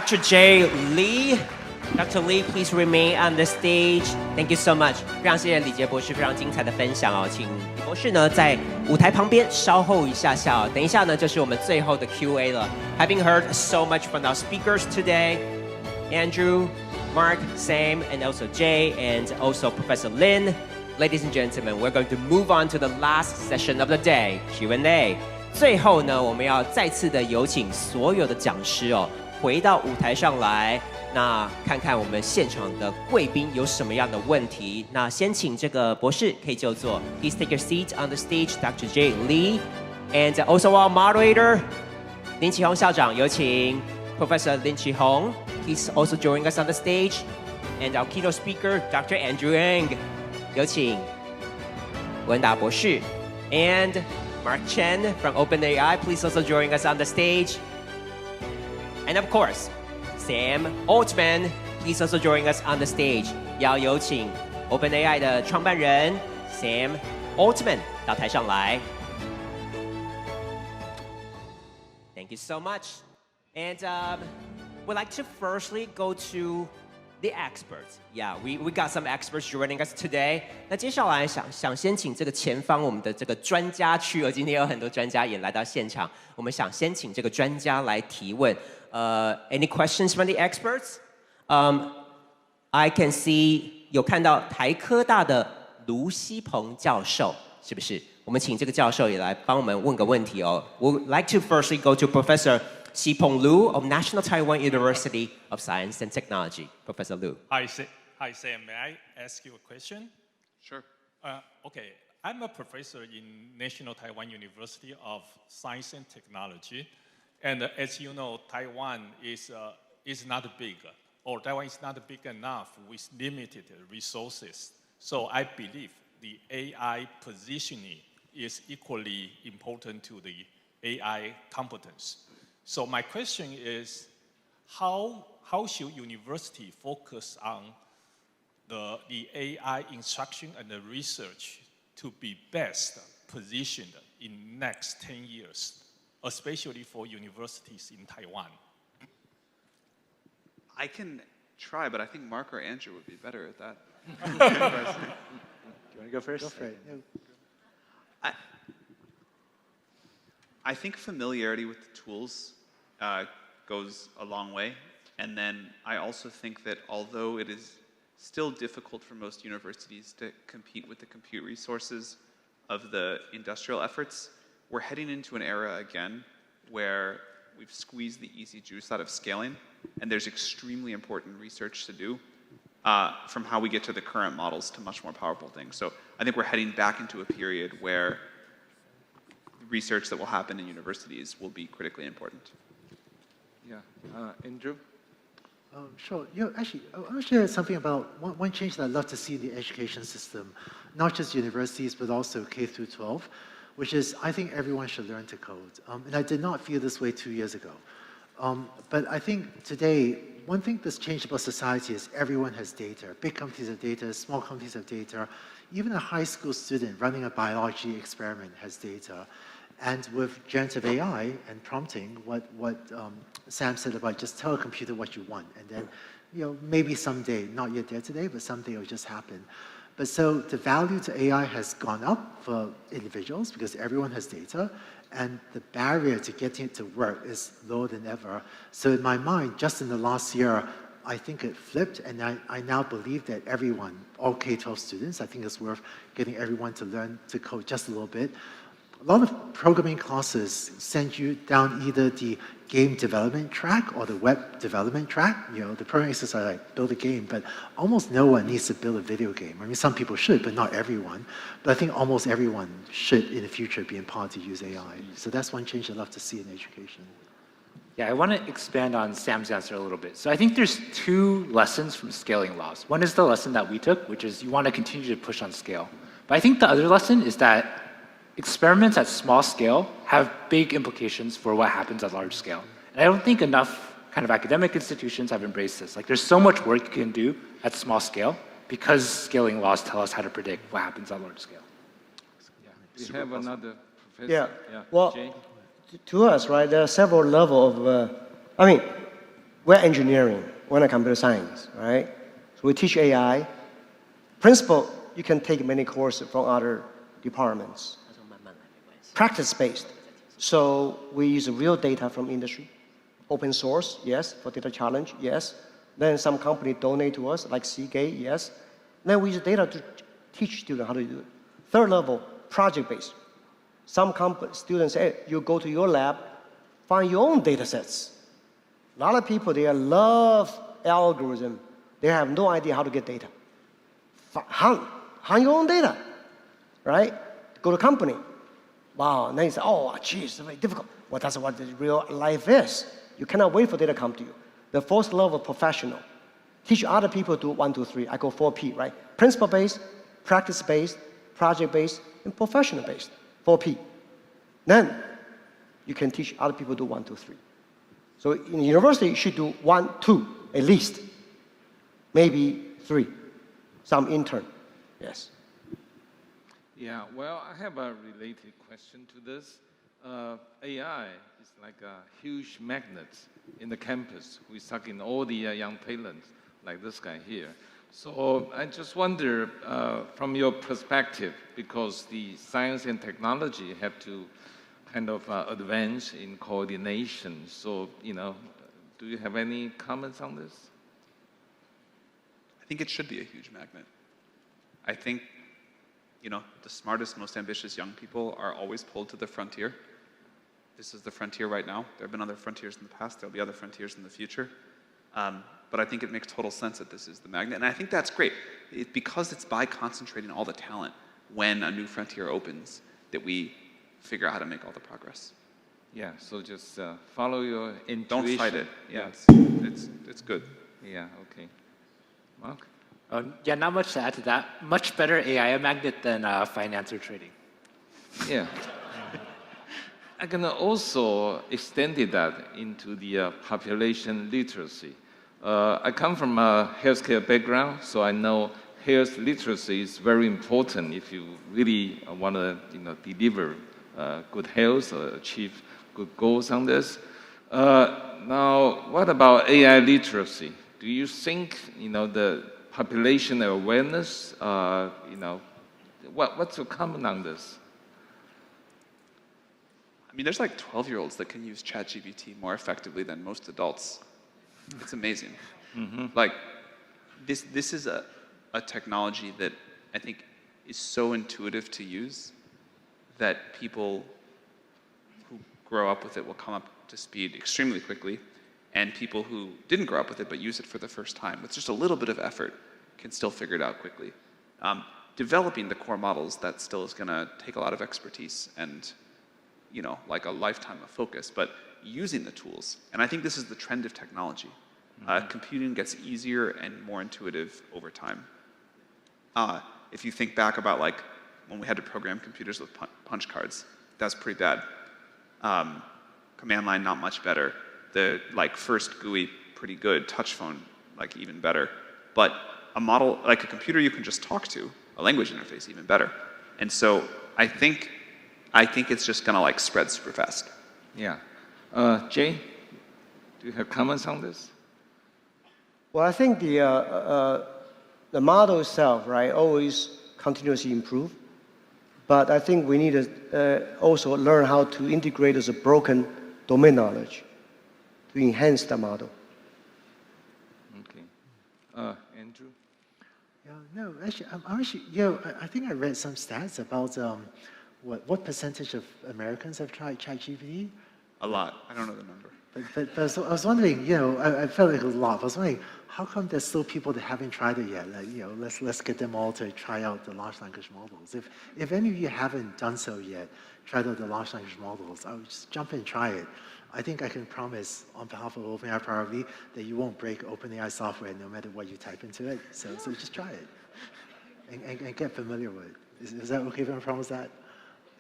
Dr. J. Lee. Dr. Lee, please remain on the stage. Thank you so much. 非常谢谢李杰博士非常精彩的分享哦，请李博士呢在舞台旁边稍后一下下哦，等一下呢就是我们最后的 Q&A 了。Having heard so much from our speakers today, Andrew, Mark, Sam, and also Jay, and also Professor Lin. Ladies and gentlemen, we're going to move on to the last session of the day, Q&A. 最后呢，我们要再次的有请所有的讲师哦，回到舞台上来。那看看我们现场的贵宾有什么样的问题。那先请这个博士可以就坐。Please take your seat on the stage, Dr. J. Lee, and also our moderator, 林启宏校长，有请 Professor Lin Qihong. He's also joining us on the stage, and our keynote speaker, Dr. Andrew Ng. 有请文达博士 and Mark Chen from OpenAI. Please also join us on the stage, and of course, Sam Altman, please also join us on the stage. 要有请 OpenAI 的创办人 Sam Altman 到台上来。Thank you so much. And we'd like to firstly go to the experts. Yeah, we got some experts joining us today. 那接下来想先请这个前方我们的这个专家区哦，今天有很多专家也来到现场，我们想先请这个专家来提问。Any questions from the experts? I can see 有看到台科大的卢锡鹏教授，是不是？我们请这个教授也来帮我们问个问题哦。We'd like to firstly go to Professor Xipeng Liu of National Taiwan University of Science and Technology. Professor Liu. Hi, Sam. May I ask you a question? Sure. Okay. I'm a professor in National Taiwan University of Science and Technology. And as you know, Taiwan is not big, or Taiwan is not big enough with limited resources. So I believe the AI positioning is equally important to the AI competence. So my question is, how should university focus on the AI instruction and the research to be best positioned in next 10 years? Especially for universities in Taiwan? I can try, but I think Mark or Andrew would be better at that. Do you want to go first? Go for it. I think familiarity with the tools goes a long way. And then I also think that although it is still difficult for most universities to compete with the compute resources of the industrial efforts, we're heading into an era again where we've squeezed the easy juice out of scaling, and there's extremely important research to do from how we get to the current models to much more powerful things. So I think we're heading back into a period where research that will happen in universities will be critically important. Yeah. Andrew? Sure. Actually, I want to share something about one change that I'd love to see in the education system, not just universities, but also K through 12. Which is, I think everyone should learn to code. And I did not feel this way 2 years ago. But I think today, one thing that's changed about society is everyone has data. Big companies have data, small companies have data. Even a high school student running a biology experiment has data. And with generative AI and prompting, what Sam said about just tell a computer what you want. And then, maybe someday, not yet there today, but someday it'll just happen. But so the value to AI has gone up for individuals because everyone has data, and the barrier to getting it to work is lower than ever. So in my mind, just in the last year, I think it flipped, and I now believe that everyone, all K-12 students, I think it's worth getting everyone to learn to code just a little bit. A lot of programming classes send you down either the game development track or the web development track. The programming exercise like build a game, but almost no one needs to build a video game. I mean, some people should, but not everyone. But I think almost everyone should in the future be empowered to use AI. So that's one change I'd love to see in education. Yeah, I want to expand on Sam's answer a little bit. So I think there's two lessons from scaling laws. One is the lesson that we took, which is you want to continue to push on scale. But I think the other lesson is that experiments at small scale have big implications for what happens at large scale. And I don't think enough kind of academic institutions have embraced this. Like, there's so much work you can do at small scale because scaling laws tell us how to predict what happens at large scale. We have another professor. Yeah. Well, to us, right, there are several levels of, we're engineering, we're not computer science, right? So we teach AI. Principle, you can take many courses from other departments. Practice-based. So we use real data from industry. Open source, yes. For data challenge, yes. Then some company donate to us, like Seagate, yes. Then we use data to teach students how to do it. Third level, project-based. Some students say, you go to your lab, find your own data sets. A lot of people, they love algorithm. They have no idea how to get data. Hunt your own data, right? Go to company. Wow, and then you say, oh, geez, it's very difficult. Well, that's what the real life is. You cannot wait for data to come to you. The fourth level, professional. Teach other people to do 1, 2, 3. I go 4P, right? Principle-based, practice-based, project-based, and professional-based, 4P. Then you can teach other people to do 1, 2, 3. So in university, you should do 1, 2, at least. Maybe 3. Some intern, yes. Yeah, well, I have a related question to this. AI is like a huge magnet in the campus. We suck in all the young talents, like this guy here. So I just wonder, from your perspective, because the science and technology have to kind of advance in coordination. So, do you have any comments on this? I think it should be a huge magnet. I think, the smartest, most ambitious young people are always pulled to the frontier. This is the frontier right now. There have been other frontiers in the past. There'll be other frontiers in the future. But I think it makes total sense that this is the magnet. And I think that's great. Because it's by concentrating all the talent when a new frontier opens that we figure out how to make all the progress. Yeah, so just follow your intuition. Don't fight it. Yeah, it's good. Yeah, okay. Mark? Yeah, not much to add to that. Much better AI magnet than finance or trading. Yeah. I can also extend that into the population literacy. I come from a healthcare background, so I know health literacy is very important if you really want to deliver good health or achieve good goals on this. Now, what about AI literacy? Do you think the population awareness, what's your comment on this? I mean, there's like 12-year-olds that can use ChatGPT more effectively than most adults. It's amazing. Mm-hmm. Like, this is a technology that I think is so intuitive to use that people who grow up with it will come up to speed extremely quickly, and people who didn't grow up with it but use it for the first time, with just a little bit of effort, can still figure it out quickly. Developing the core models, that still is going to take a lot of expertise and like a lifetime of focus, but using the tools. And I think this is the trend of technology. Computing gets easier and more intuitive over time. If you think back about like when we had to program computers with punch cards, that's pretty bad. Command line, not much better. The first GUI, pretty good. Touch phone, even better. But a model, like a computer you can just talk to, a language interface, even better. And so I think it's just gonna spread super fast. Yeah. Jay, do you have comments on this? Well, I think the model itself, right, always continuously improve. But I think we need to also learn how to integrate as a broken domain knowledge to enhance the model. Okay. Andrew? Yeah, no, actually, I think I read some stats about what percentage of Americans have tried ChatGPT? A lot. I don't know the number. But so I was wondering, I felt like it was a lot. I was wondering, how come there's still people that haven't tried it yet? Let's get them all to try out the large language models. If any of you haven't done so yet, tried out the large language models, I would just jump in and try it. I think I can promise on behalf of OpenAI probably that you won't break OpenAI software no matter what you type into it. So just try it and get familiar with it. Is that okay if I promise that?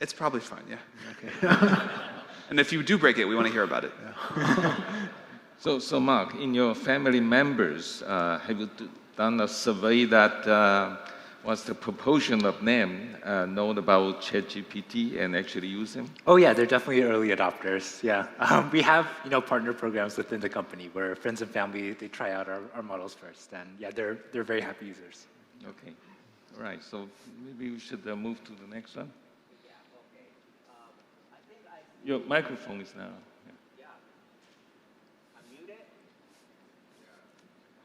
It's probably fine, yeah. Okay. And if you do break it, we want to hear about it. Yeah. So Mark, in your family members, have you done a survey that what's the proportion of them know about ChatGPT and actually use them? Oh yeah, they're definitely early adopters. Yeah, we have partner programs within the company where friends and family they try out our models first, and yeah, they're very happy users. Okay, all right. So maybe we should move to the next one. Yeah, okay. I think Your microphone is now. Yeah. Unmute it?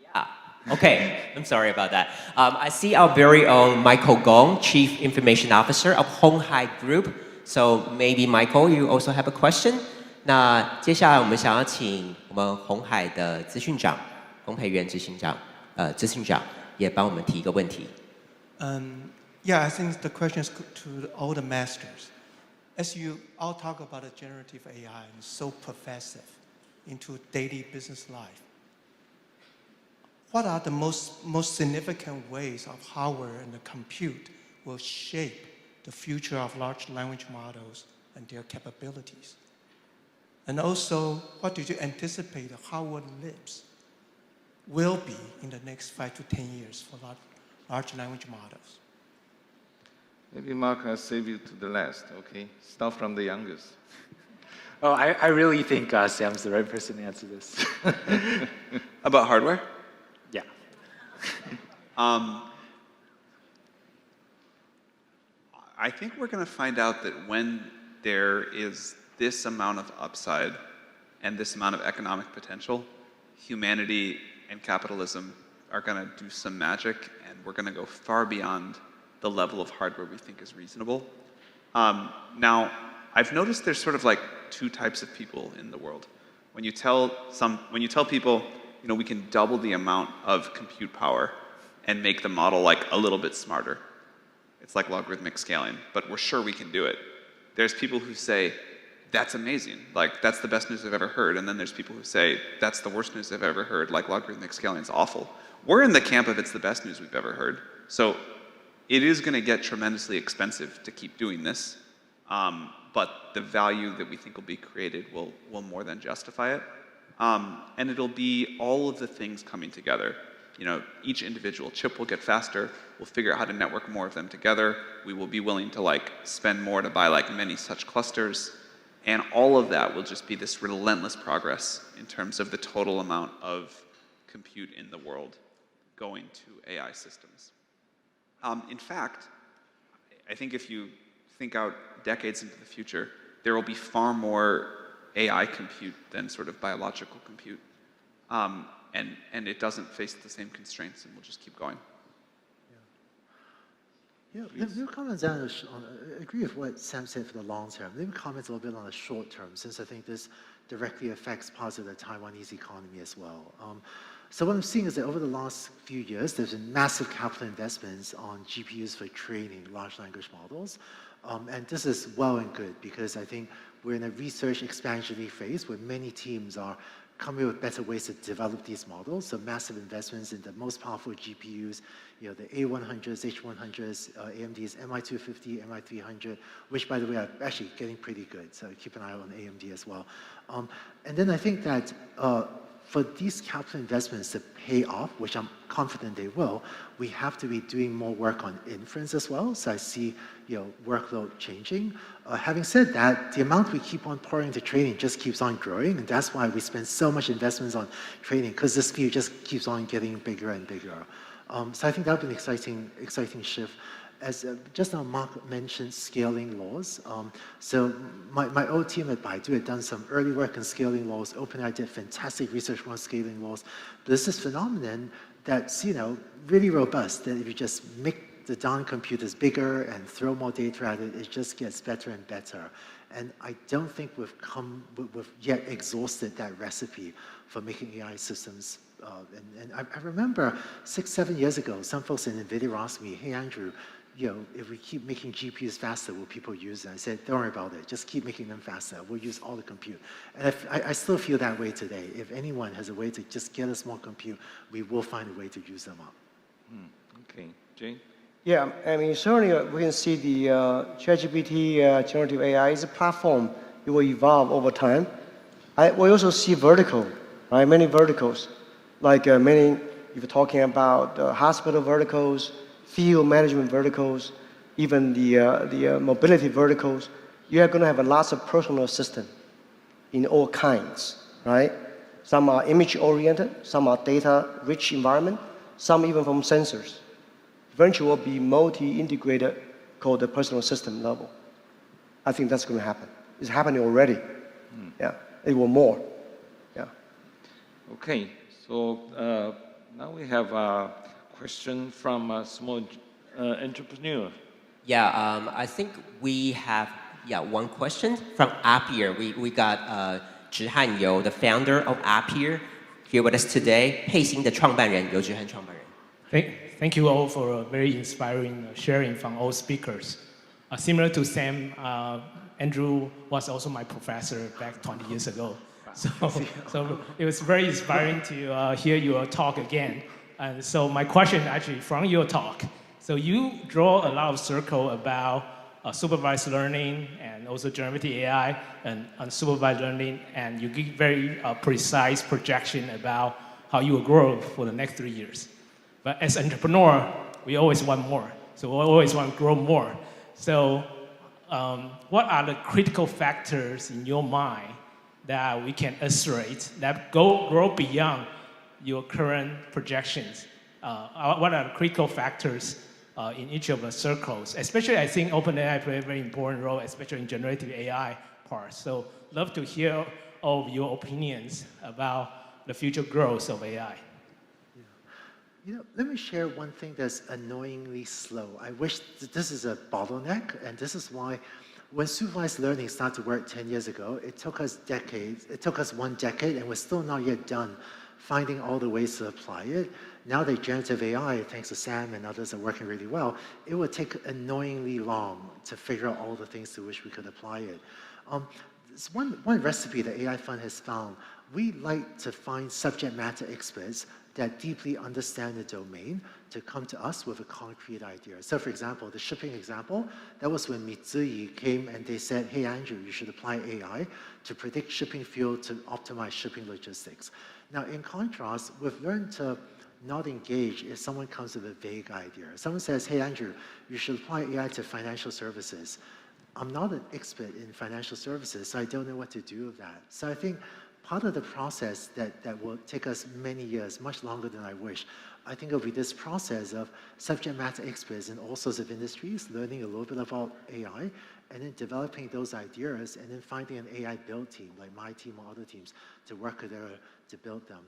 Yeah. Okay, I'm sorry about that. I see our very own Michael Gong, Chief Information Officer of Hong Hai Group. So maybe Michael, you also have a question? 那接下来我们想要请我们鸿海的资讯长、洪培元资讯长也帮我们提一个问题。Yeah, I think the question is to all the masters. As you all talk about the generative AI and so pervasive into daily business life, what are the most significant ways of hardware and the compute will shape the future of large language models and their capabilities? And also, what do you anticipate the hardware lips will be in the next 5 to 10 years for large language models? Maybe Mark, I'll save you to the last, okay? Start from the youngest. Oh, I really think Sam's the right person to answer this. About hardware? Yeah. I think we're going to find out that when there is this amount of upside and this amount of economic potential, humanity and capitalism are going to do some magic, and we're going to go far beyond the level of hardware we think is reasonable. Now, I've noticed there's sort of like two types of people in the world. When you tell people, we can double the amount of compute power and make the model like a little bit smarter. It's like logarithmic scaling, but we're sure we can do it. There's people who say, that's amazing, like that's the best news I've ever heard. And then there's people who say, that's the worst news I've ever heard, like logarithmic scaling is awful. We're in the camp of it's the best news we've ever heard. So it is going to get tremendously expensive to keep doing this, but the value that we think will be created will more than justify it. And it'll be all of the things coming together. Each individual chip will get faster. We'll figure out how to network more of them together. We will be willing to spend more to buy many such clusters. And all of that will just be this relentless progress in terms of the total amount of compute in the world going to AI systems. In fact, I think if you think out decades into the future, there will be far more AI compute than sort of biological compute. And it doesn't face the same constraints, and we'll just keep going. Yeah, let me comment on, I agree with what Sam said for the long term. Let me comment a little bit on the short term, since I think this directly affects parts of the Taiwanese economy as well. So what I'm seeing is that over the last few years, there's been massive capital investments on GPUs for training large language models. And this is well and good, because I think we're in a research expansionary phase where many teams are coming with better ways to develop these models. So massive investments in the most powerful GPUs, the A100s, H100s, AMD's MI250, MI300, which by the way are actually getting pretty good. So keep an eye on AMD as well. And then I think that for these capital investments to pay off, which I'm confident they will, we have to be doing more work on inference as well. So I see workload changing. Having said that, the amount we keep on pouring into training just keeps on growing, and that's why we spend so much investments on training, because this field just keeps on getting bigger and bigger. So I think that would be an exciting shift. As just now Mark mentioned scaling laws. So my old team at Baidu had done some early work in scaling laws. OpenAI did fantastic research on scaling laws. There's this phenomenon that's really robust, that if you just make the down computers bigger and throw more data at it, it just gets better and better. And I don't think we've yet exhausted that recipe for making AI systems. And I remember 6-7 years ago, some folks in NVIDIA asked me, hey Andrew, if we keep making GPUs faster, will people use it? I said, don't worry about it. Just keep making them faster. We'll use all the compute. And I still feel that way today. If anyone has a way to just get us more compute, we will find a way to use them up. Okay, Jane? Yeah, I mean, certainly we can see the ChatGPT generative AI is a platform. It will evolve over time. We also see vertical, right? Many verticals, like if you're talking about hospital verticals, field management verticals, even the mobility verticals, you are going to have a lots of personal assistant in all kinds, right? Some are image-oriented, some are data-rich environment, some even from sensors. Eventually will be multi-integrated, called the personal system level. I think that's going to happen. It's happening already. Yeah, it will more. Yeah. Okay, so now we have a question from a small entrepreneur. Yeah, I think we have one question from Appier. We got Zhi Han-Yu, the founder of Appier, here with us today. 佩星的创办人，游志汉创办人。Thank you all for a very inspiring sharing from all speakers. Similar to Sam, Andrew was also my professor back 20 years ago. So it was very inspiring to hear your talk again. And so my question actually from your talk. So you draw a lot of circle about supervised learning and also generative AI and unsupervised learning, and you give very precise projection about how you will grow for the next 3 years. But as an entrepreneur, we always want more. So we always want to grow more. So what are the critical factors in your mind that we can illustrate that grow beyond your current projections? What are the critical factors in each of the circles? Especially, I think OpenAI plays a very important role, especially in generative AI part. So love to hear all of your opinions about the future growth of AI. You know, let me share one thing that's annoyingly slow. I wish this is a bottleneck, and this is why when supervised learning started to work 10 years ago, it took us decades. It took us 1 decade, and we're still not yet done finding all the ways to apply it. Now that generative AI, thanks to Sam and others, are working really well, it would take annoyingly long to figure out all the things to which we could apply it. It's one recipe that AI Fund has found. We like to find subject matter experts that deeply understand the domain to come to us with a concrete idea. So for example, the shipping example, that was when Mitsui came and they said, hey Andrew, you should apply AI to predict shipping fuel to optimize shipping logistics. Now in contrast, we've learned to not engage if someone comes with a vague idea. Someone says, hey Andrew, you should apply AI to financial services. I'm not an expert in financial services, so I don't know what to do with that. So I think part of the process that will take us many years, much longer than I wish, I think it'll be this process of subject matter experts in all sorts of industries, learning a little bit about AI, and then developing those ideas, and then finding an AI build team, like my team or other teams, to work together to build them.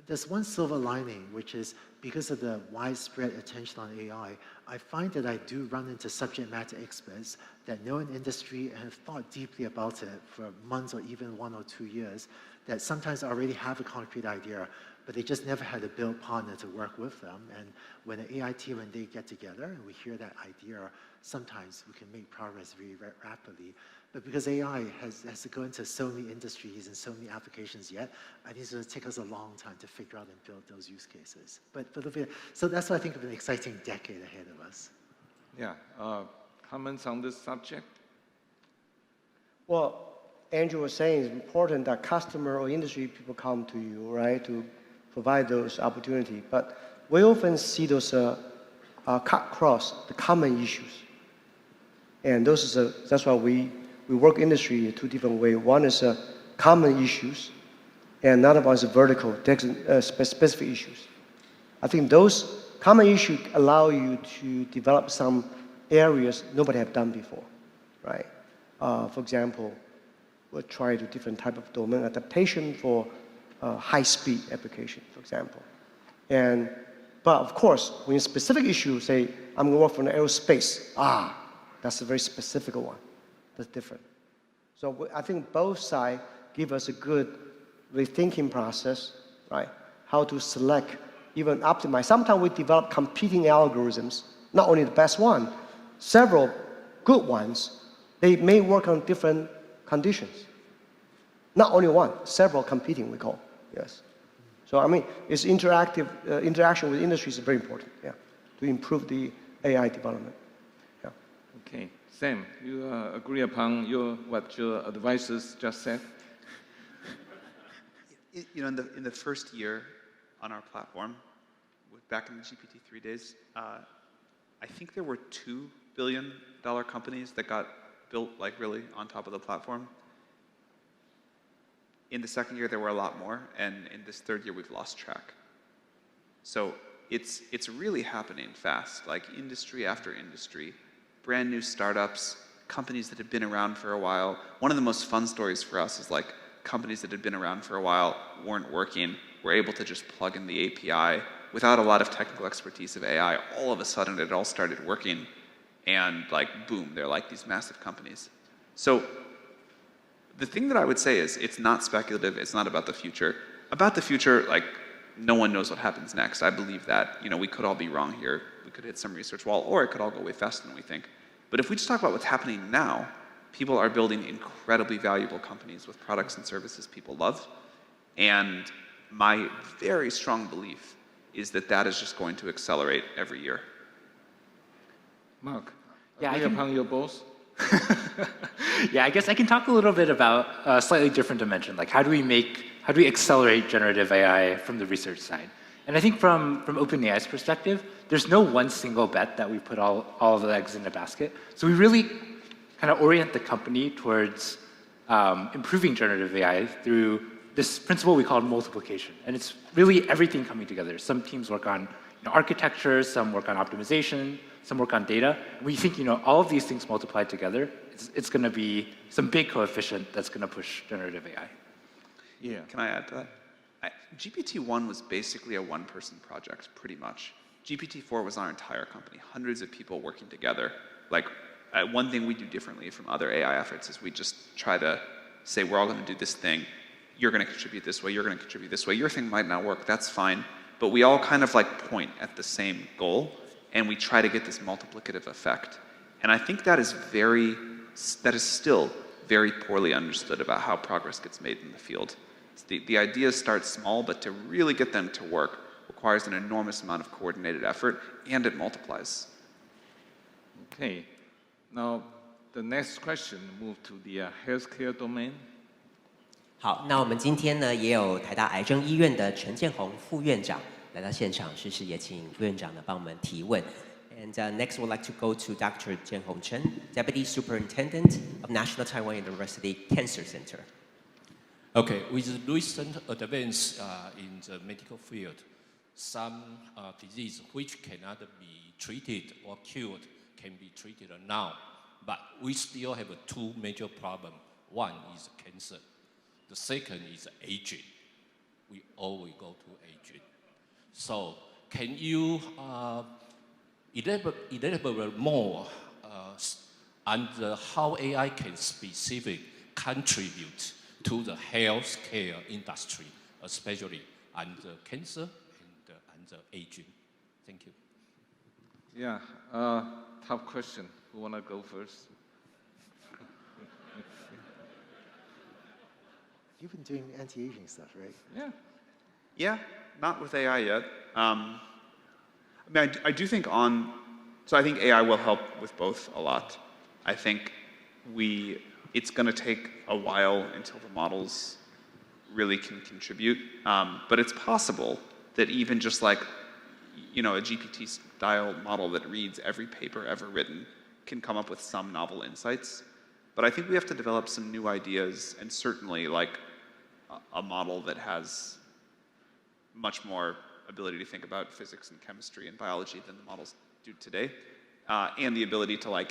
There's one silver lining, which is because of the widespread attention on AI, I find that I do run into subject matter experts that know an industry and have thought deeply about it for months or even 1 or 2 years, that sometimes already have a concrete idea, but they just never had a build partner to work with them. And when an AI team and they get together and we hear that idea, sometimes we can make progress very rapidly. But because AI has to go into so many industries and so many applications yet, I think it's going to take us a long time to figure out and build those use cases. So that's why I think of an exciting decade ahead of us. Yeah, comments on this subject? Well, Andrew was saying it's important that customer or industry people come to you, right, to provide those opportunities. But we often see those cut across the common issues. And that's why we work industry in 2 different ways. One is common issues, and another one is vertical, specific issues. I think those common issues allow you to develop some areas nobody have done before, right? For example, we'll try to different type of domain adaptation for high-speed application, for example. But of course, when a specific issue, say, I'm going to work for an aerospace, that's a very specific one. That's different. So I think both sides give us a good rethinking process, right? How to select, even optimize. Sometimes we develop competing algorithms, not only the best one, several good ones. They may work on different conditions. Not only one, several competing, we call, yes. So I mean, it's interactive, interaction with industry is very important, yeah, to improve the AI development. Yeah. Okay, Sam, you agree upon what your advisors just said? You know, in the first year on our platform, back in the GPT-3 days, I think there were $2 billion companies that got built like really on top of the platform. In the second year, there were a lot more, and in this third year, we've lost track. So it's really happening fast, like industry after industry, brand new startups, companies that had been around for a while. One of the most fun stories for us is like companies that had been around for a while, weren't working, were able to just plug in the API without a lot of technical expertise of AI. All of a sudden, it all started working, and like, boom, they're like these massive companies. So the thing that I would say is it's not speculative, it's not about the future. About the future, like, no one knows what happens next. I believe that, you know, we could all be wrong here. We could hit some research wall, or it could all go way faster than we think. But if we just talk about what's happening now, people are building incredibly valuable companies with products and services people love. And my very strong belief is that that is just going to accelerate every year. Mark, Yeah, agree upon your boss? Yeah, I guess I can talk a little bit about a slightly different dimension, like how do we accelerate generative AI from the research side? And I think from OpenAI's perspective, there's no one single bet that we put all of the eggs in a basket. So we really kind of orient the company towards improving generative AI through this principle we call multiplication. And it's really everything coming together. Some teams work on architecture, some work on optimization, some work on data. We think all of these things multiplied together, it's going to be some big coefficient that's going to push generative AI. Yeah. Can I add to that? GPT-1 was basically a one-person project, pretty much. GPT-4 was our entire company, hundreds of people working together. Like, one thing we do differently from other AI efforts is we just try to say, we're all going to do this thing. You're going to contribute this way. You're going to contribute this way. Your thing might not work. That's fine. But we all kind of like point at the same goal, and we try to get this multiplicative effect. And I think that is still very poorly understood about how progress gets made in the field. The ideas start small, but to really get them to work requires an enormous amount of coordinated effort, and it multiplies. Okay. Now, the next question move to the healthcare domain. 好，那我们今天呢也有台大癌症医院的陈建宏副院长来到现场，是也请副院长呢帮我们提问。And next, we'd like to go to Dr. Jianhong Chen, Deputy Superintendent of National Taiwan University Cancer Center. Okay, with recent advance in the medical field, some disease which cannot be treated or cured can be treated now, but we still have two major problems. One is cancer. The second is aging. We always go to aging. So can you elaborate more on how AI can specifically contribute to the healthcare industry, especially on the cancer and on the aging? Thank you. Yeah, tough question. Who want to go first? You've been doing anti-aging stuff, right? Yeah. Yeah, not with AI yet. I mean, I do think so I think AI will help with both a lot. I think it's going to take a while until the models really can contribute. But it's possible that even just like, a GPT-style model that reads every paper ever written can come up with some novel insights. But I think we have to develop some new ideas, and certainly like a model that has much more ability to think about physics and chemistry and biology than the models do today, and the ability to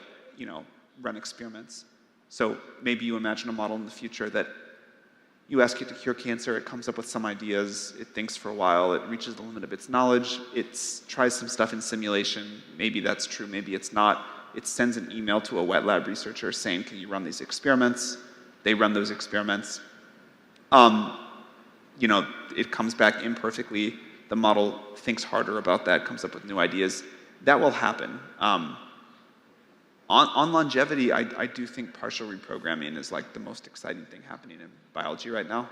run experiments. So maybe you imagine a model in the future that you ask it to cure cancer, it comes up with some ideas, it thinks for a while, it reaches the limit of its knowledge, it tries some stuff in simulation, maybe that's true, maybe it's not. It sends an email to a wet lab researcher saying, can you run these experiments? They run those experiments. It comes back imperfectly. The model thinks harder about that, comes up with new ideas. That will happen. On longevity, I do think partial reprogramming is like the most exciting thing happening in biology right now.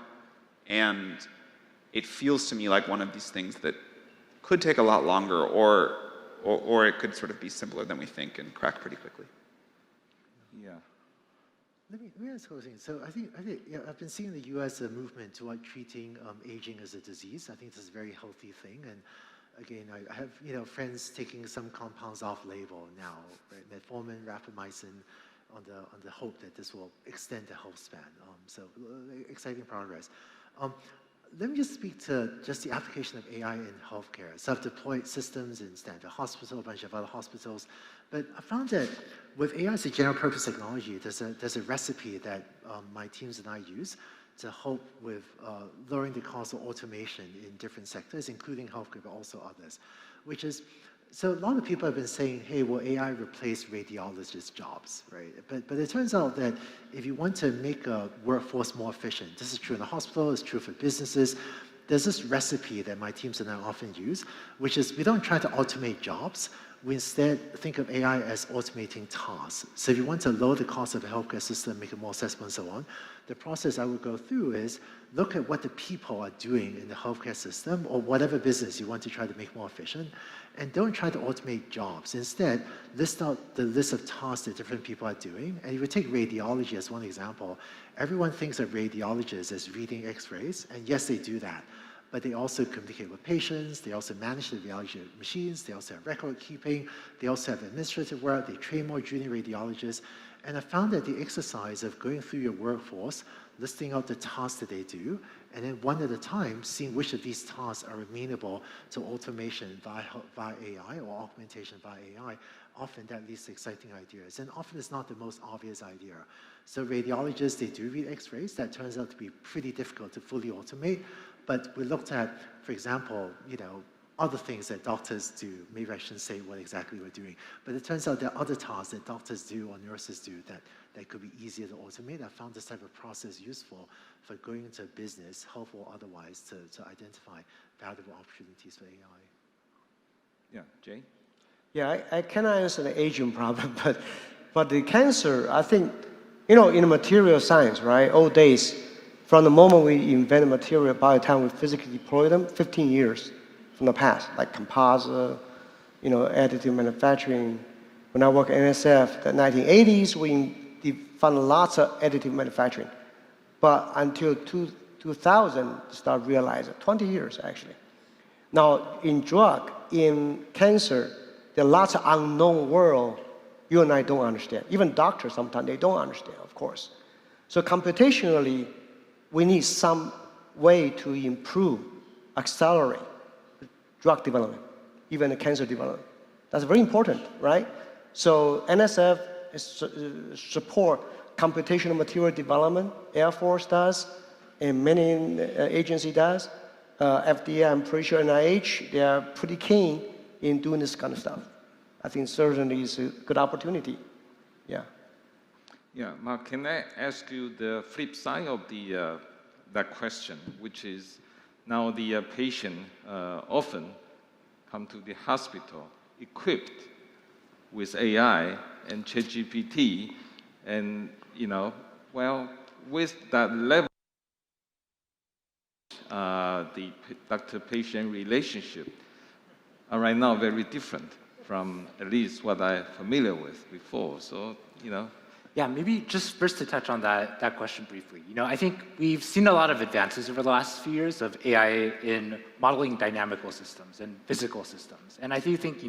And it feels to me like one of these things that could take a lot longer, or it could sort of be simpler than we think and crack pretty quickly. Yeah. Let me ask a thing. So I think I've been seeing in the U.S. a movement toward treating aging as a disease. I think this is a very healthy thing, and Again, I have friends taking some compounds off label now, right? Metformin, rapamycin, on the hope that this will extend the health span. So exciting progress. Let me just speak to just the application of AI in healthcare. So I've deployed systems in Stanford Hospital, a bunch of other hospitals, but I found that with AI as a general purpose technology, there's a recipe that my teams and I use to help with lowering the cost of automation in different sectors, including healthcare, but also others, which is, so a lot of people have been saying, hey, will AI replace radiologists' jobs, right? But it turns out that if you want to make a workforce more efficient, this is true in the hospital, it's true for businesses, there's this recipe that my teams and I often use, which is we don't try to automate jobs, we instead think of AI as automating tasks. So if you want to lower the cost of a healthcare system, make it more accessible and so on, the process I would go through is look at what the people are doing in the healthcare system or whatever business you want to try to make more efficient, and don't try to automate jobs. Instead, list out the list of tasks that different people are doing. And if you take radiology as one example, everyone thinks of radiologists as reading x-rays, and yes, they do that. But they also communicate with patients, they also manage the radiology machines, they also have record keeping, they also have administrative work, they train more junior radiologists. And I found that the exercise of going through your workforce, listing out the tasks that they do, and then one at a time, seeing which of these tasks are amenable to automation via AI or augmentation via AI, often that leads to exciting ideas. And often it's not the most obvious idea. So radiologists, they do read x-rays. That turns out to be pretty difficult to fully automate. But we looked at, for example, other things that doctors do. Maybe I shouldn't say what exactly we're doing. But it turns out there are other tasks that doctors do or nurses do that could be easier to automate. I found this type of process useful for going into business, health or otherwise, to identify valuable opportunities for AI. Yeah, Jay? Yeah, I cannot answer the aging problem, but the cancer, I think, in the material science, right, old days, from the moment we invented material, by the time we physically deploy them, 15 years from the past, like composite, additive manufacturing. When I worked at NSF, the 1980s, we found lots of additive manufacturing. But until 2000, start realizing, 20 years actually. Now, in drug, in cancer, there are lots of unknown world you and I don't understand. Even doctors, sometimes they don't understand, of course. So computationally, we need some way to improve, accelerate drug development, even the cancer development. That's very important, right? So NSF support computational material development. Air Force does, and many agency does. FDA, I'm pretty sure NIH, they are pretty keen in doing this kind of stuff. I think certainly it's a good opportunity. Yeah. Yeah, Mark, can I ask you the flip side of that question, which is now the patient often come to the hospital equipped with AI and ChatGPT, and with that level, the doctor-patient relationship are right now very different from at least what I'm familiar with before. So, Yeah, maybe just first to touch on that question briefly. I think we've seen a lot of advances over the last few years of AI in modeling dynamical systems and physical systems. And I do think,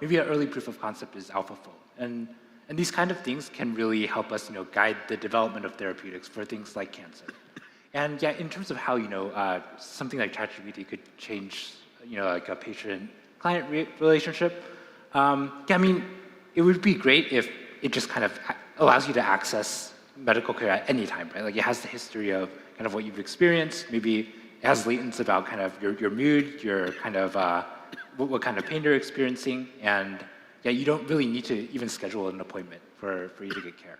maybe an early proof of concept is AlphaFold. And these kind of things can really help us, guide the development of therapeutics for things like cancer. And yeah, in terms of how, something like ChatGPT could change, like a patient-client relationship, it would be great if it just kind of allows you to access medical care at any time, right? Like it has the history of kind of what you've experienced. Maybe it has latents about kind of your mood, your kind of what kind of pain you're experiencing, and yeah, you don't really need to even schedule an appointment for you to get care.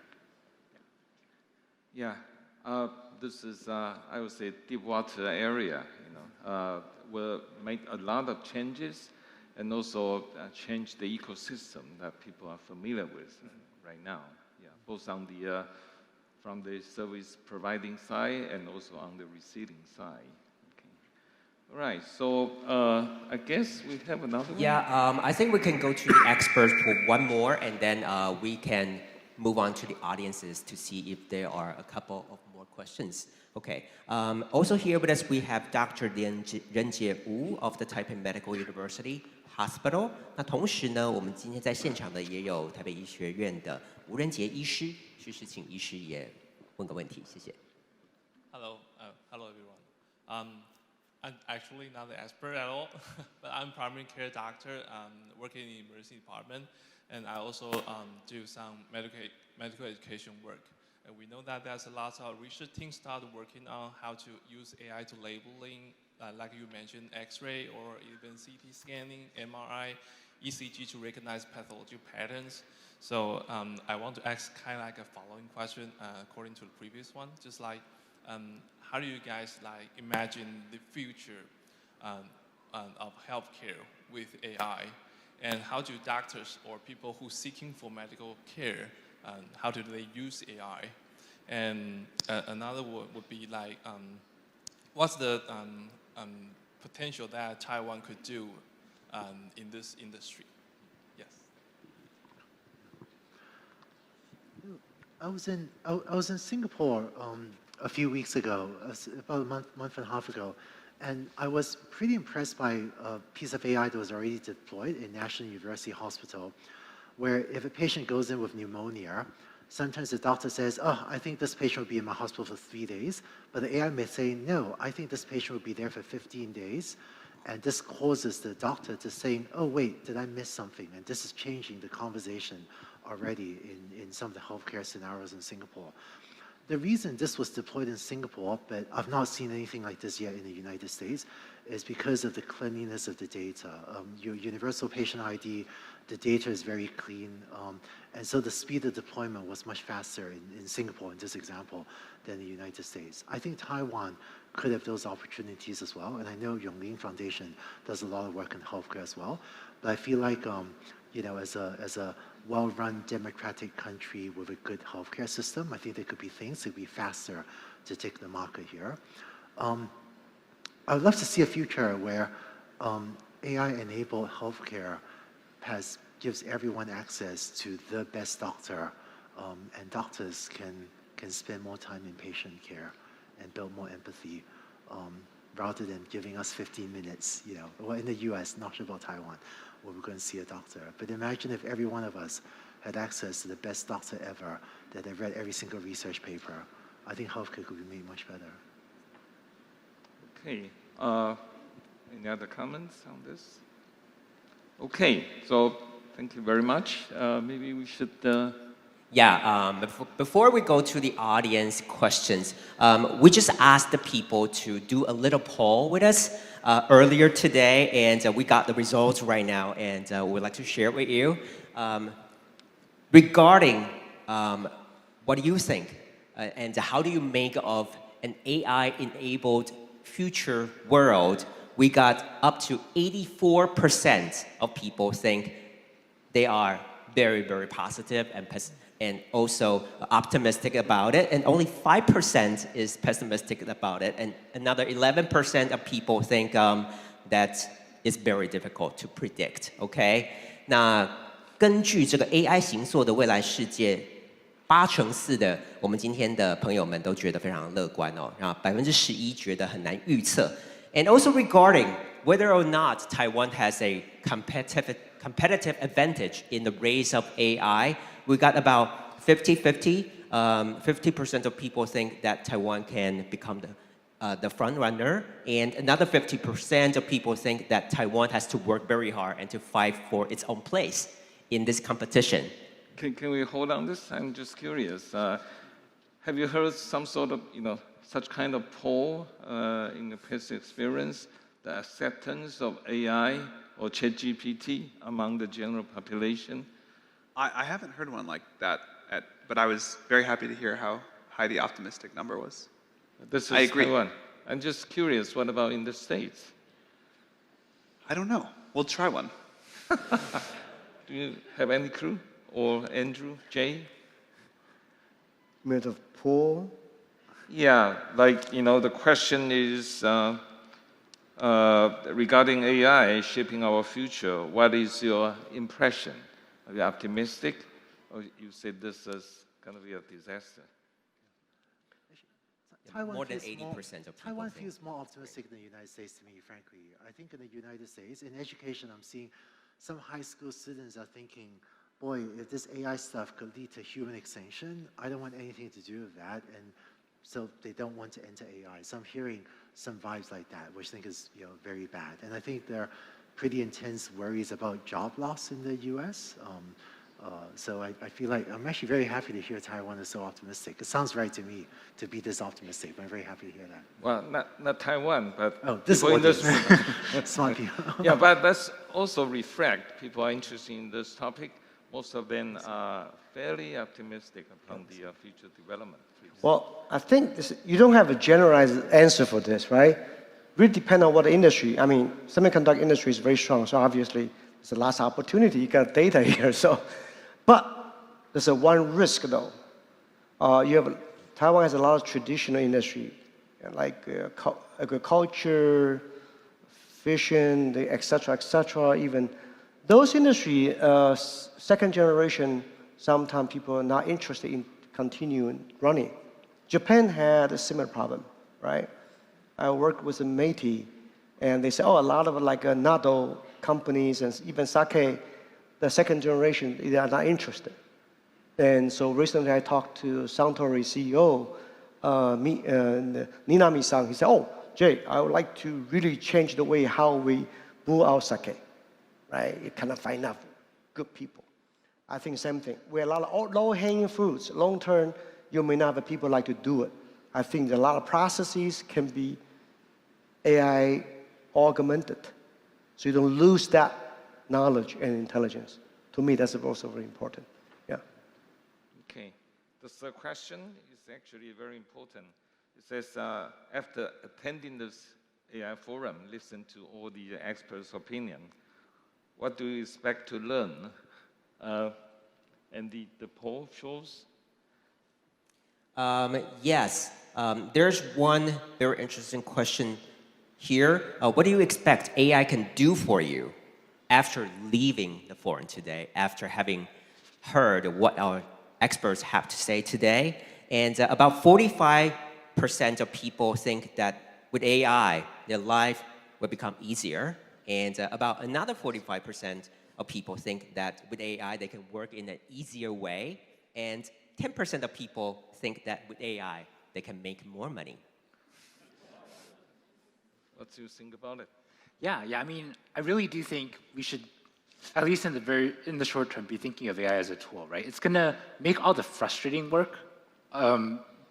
Yeah, this is I would say deep water area. Will make a lot of changes, and also change the ecosystem that people are familiar with right now. Yeah, both on the from the service providing side and also on the receiving side. Okay. All right. So I guess we have another one. Yeah, I think we can go to the experts for one more, and then we can move on to the audiences to see if there are a couple of more questions. Okay. Also here with us we have Dr. Renjie Wu of the Taipei Medical University Hospital. 那同时呢，我们今天在现场的也有台北医学院的吴仁杰医师，是请医师也问个问题，谢谢。Hello, hello everyone. I'm actually not an expert at all, but I'm primary care doctor working in the emergency department, and I also do some medical education work. And we know that there's a lot of research teams started working on how to use AI to labeling, like you mentioned, X-ray or even CT scanning, MRI, ECG to recognize pathological patterns. So I want to ask kind of like a following question according to the previous one, just like how do you guys like imagine the future of healthcare with AI, and how do doctors or people who seeking for medical care how do they use AI? And another would be like, what's the potential that Taiwan could do in this industry? Yes. I was in Singapore a few weeks ago, about a month and a half ago, and I was pretty impressed by a piece of AI that was already deployed in National University Hospital, where if a patient goes in with pneumonia, sometimes the doctor says, oh, I think this patient will be in my hospital for 3 days, but the AI may say, no, I think this patient will be there for 15 days, and this causes the doctor to say, oh, wait, did I miss something? And this is changing the conversation already in some of the healthcare scenarios in Singapore. The reason this was deployed in Singapore, but I've not seen anything like this yet in the United States, is because of the cleanliness of the data. Your universal patient ID, the data is very clean, and so the speed of deployment was much faster in Singapore, in this example, than the United States. I think Taiwan could have those opportunities as well, and I know Yonglin Foundation does a lot of work in healthcare as well, but I feel like, you know, as a well-run democratic country with a good healthcare system, I think there could be things that could be faster to take the market here. I would love to see a future where AI-enabled healthcare gives everyone access to the best doctor, and doctors can spend more time in patient care and build more empathy, rather than giving us 15 minutes, you know, well, in the US, not sure about Taiwan, where we're going to see a doctor. But imagine if every one of us had access to the best doctor ever, that have read every single research paper. I think healthcare could be made much better. Okay. Any other comments on this? Okay. So thank you very much. Maybe we should. Before we go to the audience questions, we just asked the people to do a little poll with us earlier today, and we got the results right now, and we'd like to share it with you. Regarding what do you think, and how do you make of an AI-enabled future world? We got up to 84% of people think they are very, very positive and also optimistic about it, and only 5% is pessimistic about it, and another 11% of people think that it's very difficult to predict. Okay? 那根据这个 AI 形塑的未来世界，84%的我们今天的朋友们都觉得非常乐观哦，然后11%觉得很难预测。And also regarding whether or not Taiwan has a competitive advantage in the race of AI, we got about 50-50. 50% of people think that Taiwan can become the front runner, and another 50% of people think that Taiwan has to work very hard and to fight for its own place in this competition. Can we hold on this? I'm just curious. Have you heard some sort of, such kind of poll in the past experience, the acceptance of AI or ChatGPT among the general population? I haven't heard one like that, but I was very happy to hear how high the optimistic number was. I agree. Taiwan. I'm just curious, what about in the States? I don't know. We'll try one. Do you have any clue? Or Andrew, Jay? Made of poll? Yeah, like, the question is regarding AI shaping our future, what is your impression? Are you optimistic? Or you say this is going to be a disaster? more than 80% of people Taiwan think. feels more optimistic than the United States to me, frankly. I think in the United States, in education, I'm seeing some high school students are thinking, boy, if this AI stuff could lead to human extinction, I don't want anything to do with that, and so they don't want to enter AI. So I'm hearing some vibes like that, which I think is very bad. And I think there are pretty intense worries about job loss in the US. So I feel like I'm actually very happy to hear Taiwan is so optimistic. It sounds right to me to be this optimistic, but I'm very happy to hear that. Well, not Taiwan, but this people in this smart people. Yeah, but that's also reflect people are interested in this topic. Most of them are fairly optimistic upon the future development. Well, I think you don't have a generalized answer for this, right? Really depend on what the industry. I mean, semiconductor industry is very strong, so obviously it's the last opportunity. You got data here, so. But there's one risk, though. Taiwan has a lot of traditional industry, like agriculture, fishing, et cetera, even. Those industry, second generation, sometimes people are not interested in continuing running. Japan had a similar problem, right? I worked with a Métis, and they said, a lot of natto companies and even sake, the second generation, they are not interested. And so recently I talked to Suntory CEO, Ninami-san. He said, Jay, I would like to really change the way how we brew our sake, right? You cannot find enough good people. I think same thing. We have a lot of low-hanging fruits. Long term, you may not have people like to do it. I think a lot of processes can be AI augmented, so you don't lose that knowledge and intelligence. To me, that's also very important. Yeah. Okay. The third question is actually very important. It says, after attending this AI forum, listen to all the experts' opinion, what do you expect to learn? And the poll shows? Yes. There's one very interesting question here. What do you expect AI can do for you after leaving the forum today, after having heard what our experts have to say today? And about 45% of people think that with AI, their life will become easier. And about another 45% of people think that with AI, they can work in an easier way. And 10% of people think that with AI, they can make more money. What do you think about it? Yeah, I mean, I really do think we should, at least in the short term, be thinking of AI as a tool, right? It's gonna make all the frustrating work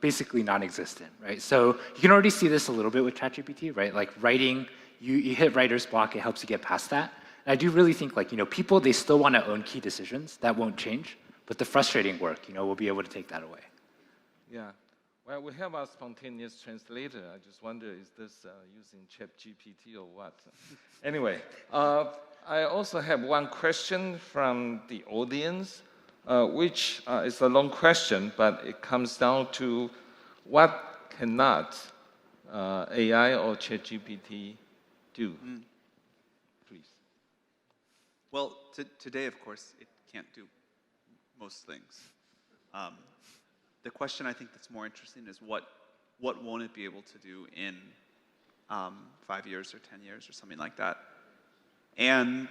basically non-existent, right? So you can already see this a little bit with ChatGPT, right? Like writing, you hit writer's block, it helps you get past that. And I do really think people, they still want to own key decisions. That won't change. But the frustrating work, we'll be able to take that away. Yeah. Well, we have a spontaneous translator. I just wonder, is this using ChatGPT or what? Anyway, I also have one question from the audience, which is a long question, but it comes down to what cannot AI or ChatGPT do? Please. Well, today, of course, it can't do most things. The question I think that's more interesting is what won't it be able to do in 5 years or 10 years or something like that? And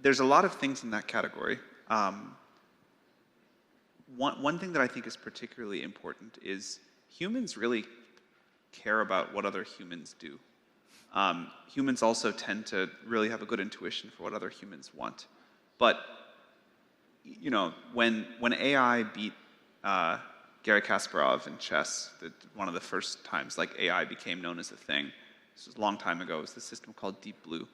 there's a lot of things in that category. One thing that I think is particularly important is humans really care about what other humans do. Humans also tend to really have a good intuition for what other humans want. But when AI beat Garry Kasparov in chess, one of the first times AI became known as a thing, this was a long time ago, it was the system called Deep Blue.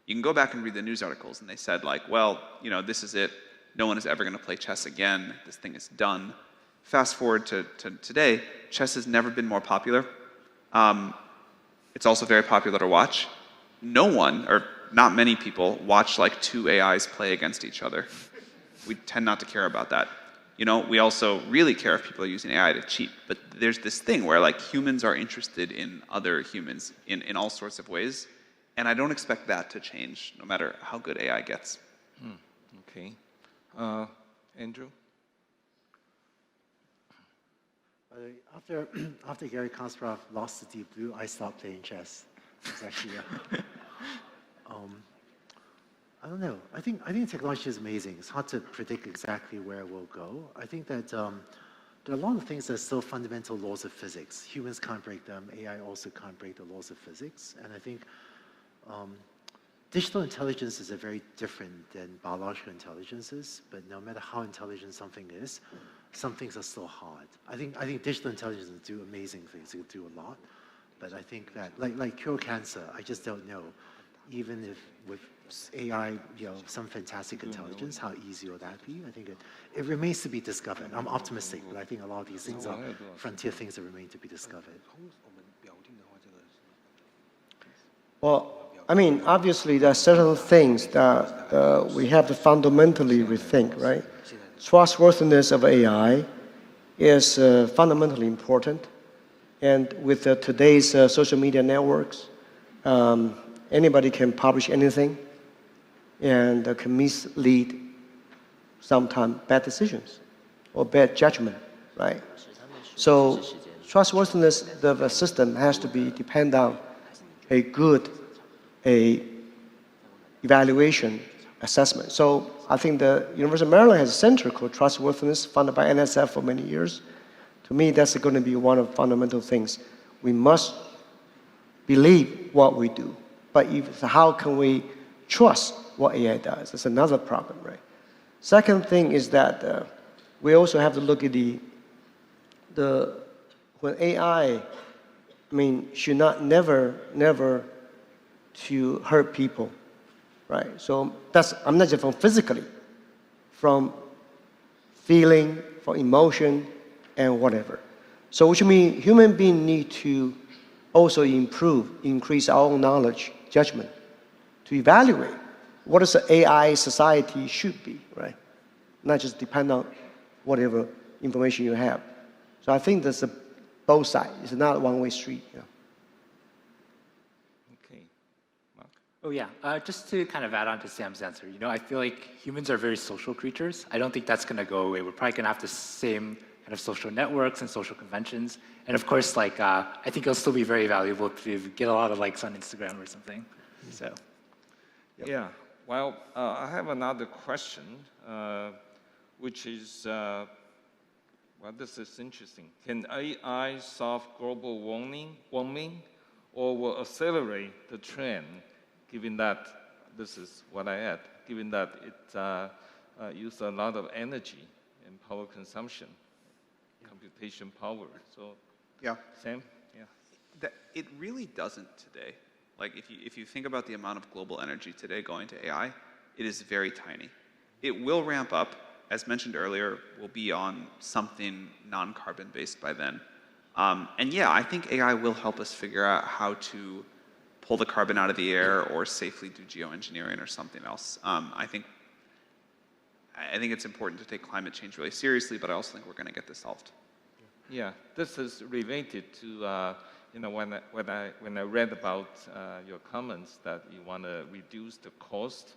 You can go back and read the news articles, and they said this is it. No one is ever going to play chess again. This thing is done. Fast forward to today, chess has never been more popular. It's also very popular to watch. No one, or not many people, watch two AIs play against each other. We tend not to care about that. We also really care if people are using AI to cheat. But there's this thing where humans are interested in other humans in all sorts of ways. And I don't expect that to change no matter how good AI gets. Okay. Andrew? After Gary Kasparov lost to Deep Blue, I stopped playing chess. It's actually, I don't know. I think technology is amazing. It's hard to predict exactly where it will go. I think that there are a lot of things that are still fundamental laws of physics. Humans can't break them. AI also can't break the laws of physics. And I think digital intelligence is very different than biological intelligences. But no matter how intelligent something is, some things are still hard. I think digital intelligence will do amazing things. It will do a lot. But I think that, like cure cancer, I just don't know. Even if with AI, some fantastic intelligence, how easy will that be? I think it remains to be discovered. I'm optimistic, but I think a lot of these things are frontier things that remain to be discovered. Well, I mean, obviously, there are certain things that we have to fundamentally rethink, right? Trustworthiness of AI is fundamentally important. And with today's social media networks, anybody can publish anything and can mislead sometimes bad decisions or bad judgment, right? So trustworthiness of a system has to be depend on a good evaluation assessment. So I think the University of Maryland has a center called Trustworthiness, funded by NSF for many years. To me, that's going to be one of the fundamental things. We must believe what we do. But how can we trust what AI does? That's another problem, right? Second thing is that we also have to look at when AI, should not never to hurt people, right? So I'm not just from physically, from feeling, from emotion, and whatever. So which means human beings need to also increase our own knowledge, judgment, to evaluate what is the AI society should be, right? Not just depend on whatever information you have. So I think that's both sides. It's not a one-way street. Okay, Mark? Oh yeah, just to kind of add on to Sam's answer, I feel like humans are very social creatures. I don't think that's going to go away. We're probably going to have the same kind of social networks and social conventions. And of course, I think it'll still be very valuable to get a lot of likes on Instagram or something. So, yep. Yeah. Well, I have another question, which is, this is interesting. Can AI solve global warming, or will accelerate the trend, given that, this is what I add, given that it uses a lot of energy and power consumption, computation power. So, yeah, Sam? Yeah. It really doesn't today. Like if you think about the amount of global energy today going to AI, it is very tiny. It will ramp up, as mentioned earlier, we'll be on something non-carbon based by then. And yeah, I think AI will help us figure out how to pull the carbon out of the air or safely do geoengineering or something else. I think it's important to take climate change really seriously, but I also think we're going to get this solved. Yeah, this is related to when I read about your comments that you want to reduce the cost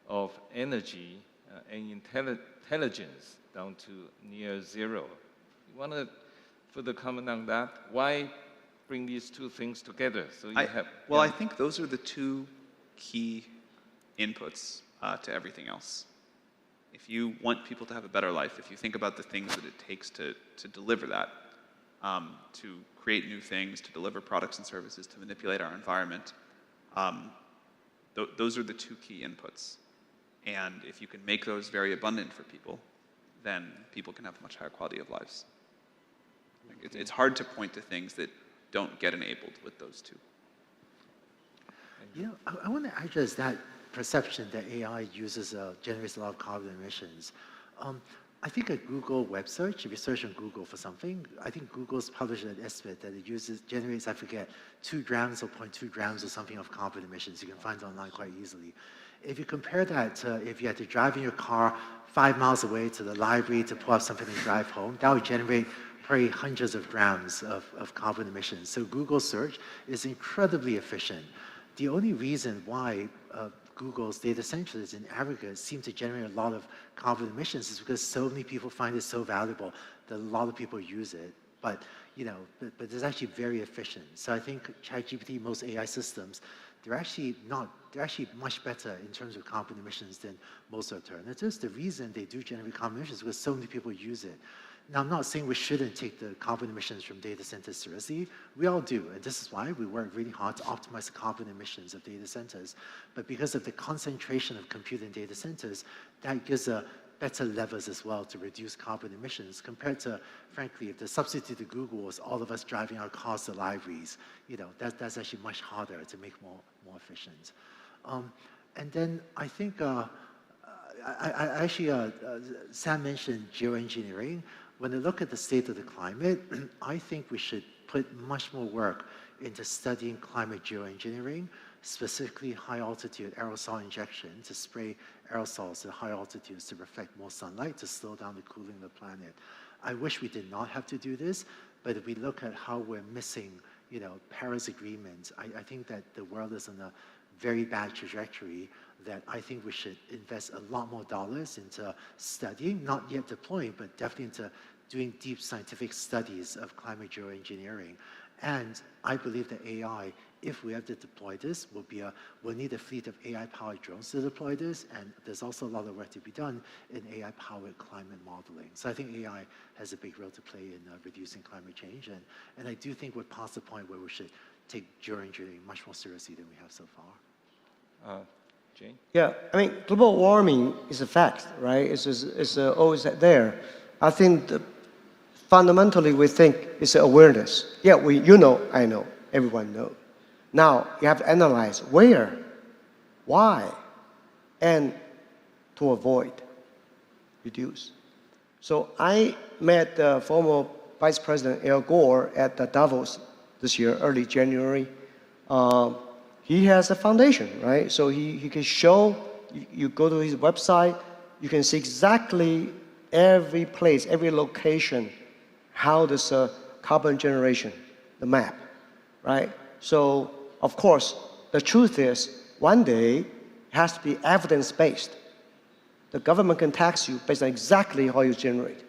of energy and intelligence down to near zero. You want to further comment on that? Why bring these two things together? So I think those are the two key inputs to everything else. If you want people to have a better life, if you think about the things that it takes to deliver that, to create new things, to deliver products and services, to manipulate our environment, those are the two key inputs. And if you can make those very abundant for people, then people can have a much higher quality of lives. It's hard to point to things that don't get enabled with those two. I want to address that perception that AI generates a lot of carbon emissions. I think a Google web search, if you search on Google for something, I think Google's published an estimate that it generates, 2 grams or 0.2 grams or something of carbon emissions. You can find it online quite easily. If you compare that to if you had to drive in your car 5 miles away to the library to pull up something and drive home, that would generate probably hundreds of grams of carbon emissions. So Google search is incredibly efficient. The only reason why Google's data centers in aggregate seem to generate a lot of carbon emissions is because so many people find it so valuable that a lot of people use it. but but it's actually very efficient. So I think ChatGPT, most AI systems, they're actually much better in terms of carbon emissions than most alternatives. The reason they do generate carbon emissions is because so many people use it. Now, I'm not saying we shouldn't take the carbon emissions from data centers seriously. We all do, and this is why we work really hard to optimize the carbon emissions of data centers. But because of the concentration of compute in data centers, that gives a better levers as well to reduce carbon emissions compared to, frankly, if the substitute to Google was all of us driving our cars to libraries, that's actually much harder to make more efficient. And then I think, Sam mentioned geoengineering. When I look at the state of the climate, I think we should put much more work into studying climate geoengineering, specifically high altitude aerosol injection to spray aerosols at high altitudes to reflect more sunlight to slow down the cooling of the planet. I wish we did not have to do this, but if we look at how we're missing, Paris Agreement, I think that the world is on a very bad trajectory that I think we should invest a lot more dollars into studying, not yet deploying, but definitely into doing deep scientific studies of climate geoengineering. And I believe that AI, if we have to deploy this, we'll need a fleet of AI-powered drones to deploy this, and there's also a lot of work to be done in AI-powered climate modeling. So I think AI has a big role to play in reducing climate change, and I do think we're past the point where we should take geoengineering much more seriously than we have so far. Jane? Yeah, I mean, global warming is a fact, right? It's always there. I think fundamentally we think it's awareness. Yeah, I know, everyone knows. Now you have to analyze where, why, and to avoid, reduce. So I met former Vice President Al Gore at Davos this year, early January. He has a foundation, right? So he can show, you go to his website, you can see exactly every place, every location, how this carbon generation, the map, right? So, of course, the truth is, one day, it has to be evidence-based. The government can tax you based on exactly how you generate,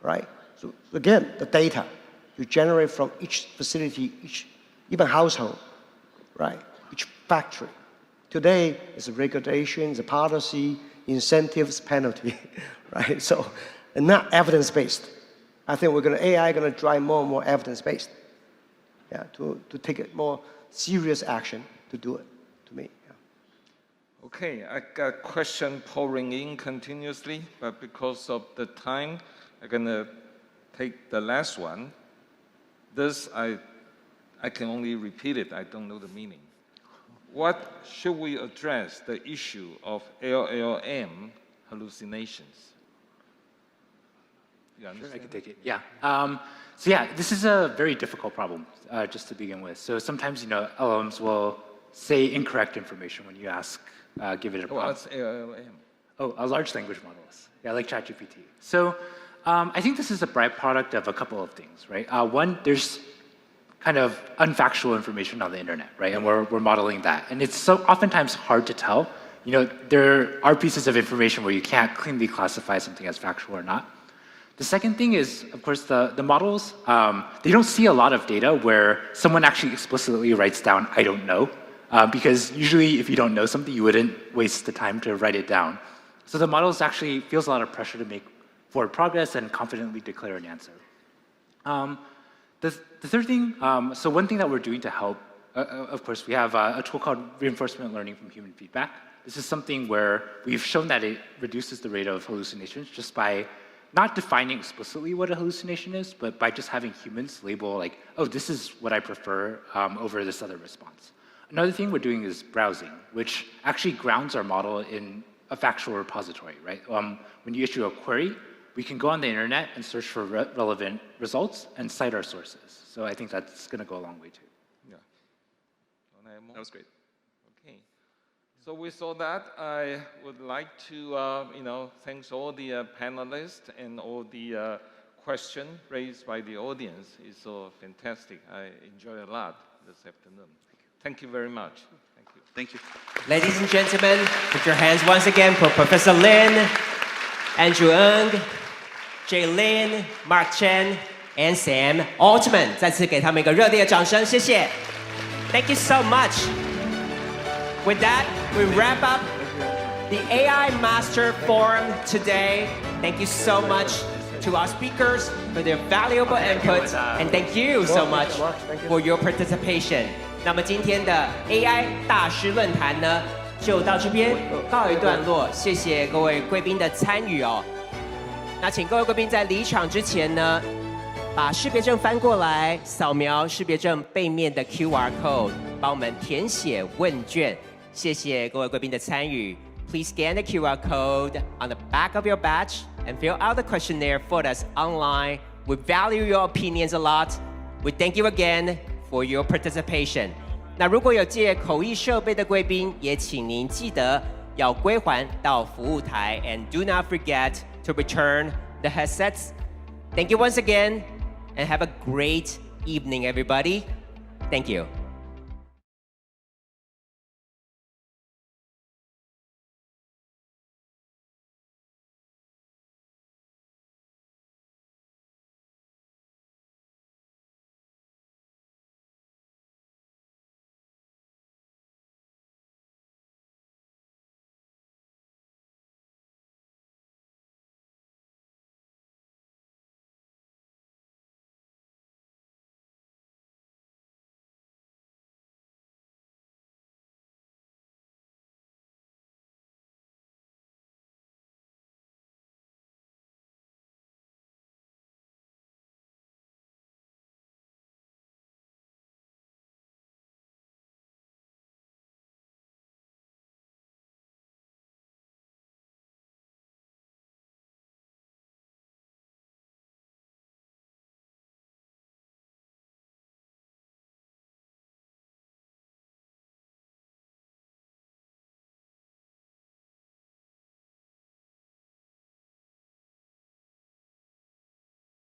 right? So again, the data you generate from each facility, even household, right? Each factory. Today, it's a regulation, it's a policy, incentives, penalty, right? So, and not evidence-based. I think AI going to drive more and more evidence-based. Yeah, to take a more serious action to do it, to me. Yeah. Okay, I got question pouring in continuously, but because of the time, I'm gonna take the last one. This, I can only repeat it, I don't know the meaning. What should we address the issue of LLM hallucinations? Sure, I can take it. Yeah. So yeah, this is a very difficult problem, just to begin with. So sometimes, LLMs will say incorrect information when you ask, give it a prompt. What's LLM? Oh, large language models. Yeah, like ChatGPT. So I think this is a byproduct of a couple of things, right? One, there's kind of unfactual information on the internet, right? And we're modeling that. And it's so oftentimes hard to tell. There are pieces of information where you can't cleanly classify something as factual or not. The second thing is, of course, the models, they don't see a lot of data where someone actually explicitly writes down, I don't know, because usually if you don't know something, you wouldn't waste the time to write it down. So the models actually feels a lot of pressure to make forward progress and confidently declare an answer. The third thing, so one thing that we're doing to help, of course, we have a tool called reinforcement learning from human feedback. This is something where we've shown that it reduces the rate of hallucinations just by not defining explicitly what a hallucination is, but by just having humans label like, oh, this is what I prefer over this other response. Another thing we're doing is browsing, which actually grounds our model in a factual repository, right? When you issue a query, we can go on the internet and search for relevant results and cite our sources. So I think that's going to go a long way too. Yeah. That was great. Okay. So with all that, I would like to, thanks all the panelists and all the questions raised by the audience. It's so fantastic. I enjoy a lot this afternoon. Thank you very much. Thank you. Thank you. Ladies and gentlemen, put your hands once again for Professor Lin, Andrew Ng, Jay Lin, Mark Chen, and Sam Altman， 再次给他们一个热烈的掌声，谢谢。Thank you so much. With that, we wrap up the AI Master Forum today. Thank you so much to our speakers for their valuable input, and thank you so much for your participation. 那么今天的 AI 大师论坛呢，就到这边告一段落。谢谢各位贵宾的参与哦。那请各位贵宾在离场之前呢，把识别证翻过来，扫描识别证背面的 QR code， 帮我们填写问卷。谢谢各位贵宾的参与。Please scan the QR code on the back of your badge and fill out the questionnaire for us online. We value your opinions a lot. We thank you again for your participation. 那如果有借口译设备的贵宾，也请您记得要归还到服务台 and do not forget to return the headsets. Thank you once again and have a great evening, everybody. Thank you.